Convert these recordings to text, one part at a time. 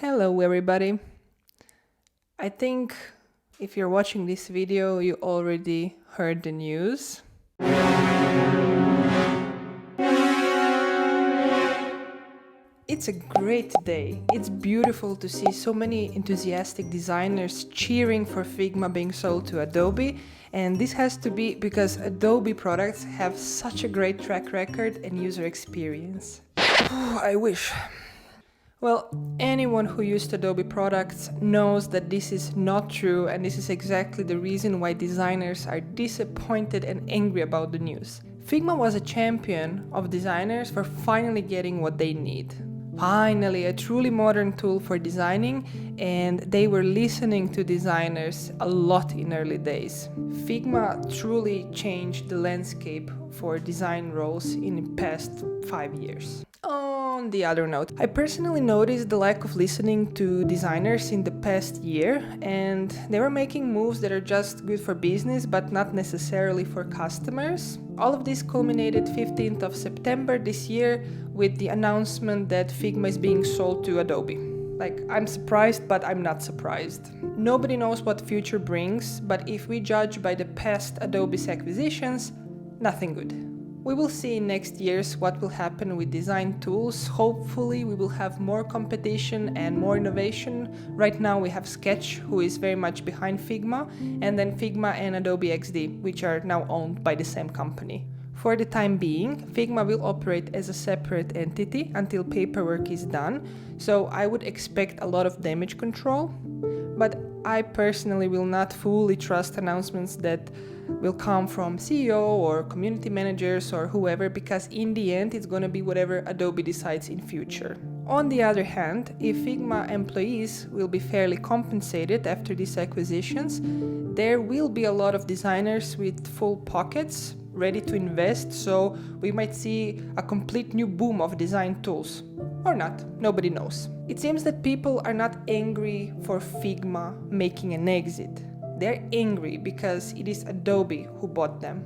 Hello everybody. I think if you're watching this video, you already heard the news. It's a great day. It's beautiful to see so many enthusiastic designers cheering for Figma being sold to Adobe, and this has to be because Adobe products have such a great track record and user experience. I wish. Well, anyone who used Adobe products knows that this is not true, and this is exactly the reason why designers are disappointed and angry about the news. Figma was a champion of designers for finally getting what they need. Finally, a truly modern tool for designing, and they were listening to designers a lot in early days. Figma truly changed the landscape for design roles in the past 5 years. On the other note, I personally noticed the lack of listening to designers in the past year, and they were making moves that are just good for business but not necessarily for customers. All of this culminated 15th of September this year with the announcement that Figma is being sold to Adobe. I'm surprised, but I'm not surprised. Nobody knows what future brings, but if we judge by the past Adobe's acquisitions, nothing good. We will see next year's what will happen with design tools. Hopefully we will have more competition and more innovation. Right now we have Sketch, who is very much behind Figma, and then Figma and Adobe XD, which are now owned by the same company. For the time being, Figma will operate as a separate entity until paperwork is done, so I would expect a lot of damage control. But I personally will not fully trust announcements that will come from CEO or community managers or whoever, because in the end it's going to be whatever Adobe decides in future. On the other hand, if Figma employees will be fairly compensated after these acquisitions, there will be a lot of designers with full pockets ready to invest, so we might see a complete new boom of design tools. Or not, nobody knows. It seems that people are not angry for Figma making an exit. They're angry because it is Adobe who bought them.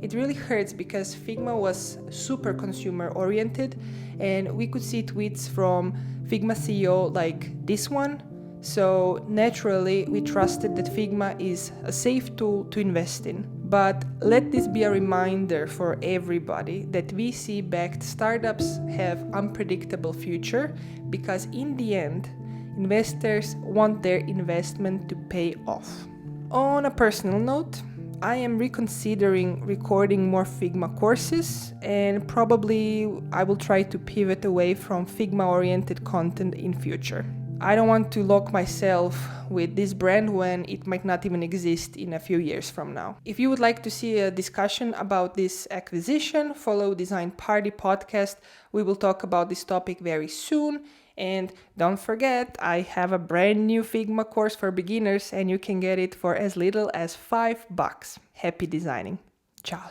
It really hurts because Figma was super consumer oriented, and we could see tweets from Figma CEO like this one. So naturally we trusted that Figma is a safe tool to invest in. But let this be a reminder for everybody that VC-backed startups have unpredictable future, because in the end, investors want their investment to pay off. On a personal note, I am reconsidering recording more Figma courses, and probably I will try to pivot away from Figma-oriented content in future. I don't want to lock myself with this brand when it might not even exist in a few years from now. If you would like to see a discussion about this acquisition, follow Design Party podcast. We will talk about this topic very soon. And don't forget, I have a brand new Figma course for beginners, and you can get it for as little as $5. Happy designing. Ciao.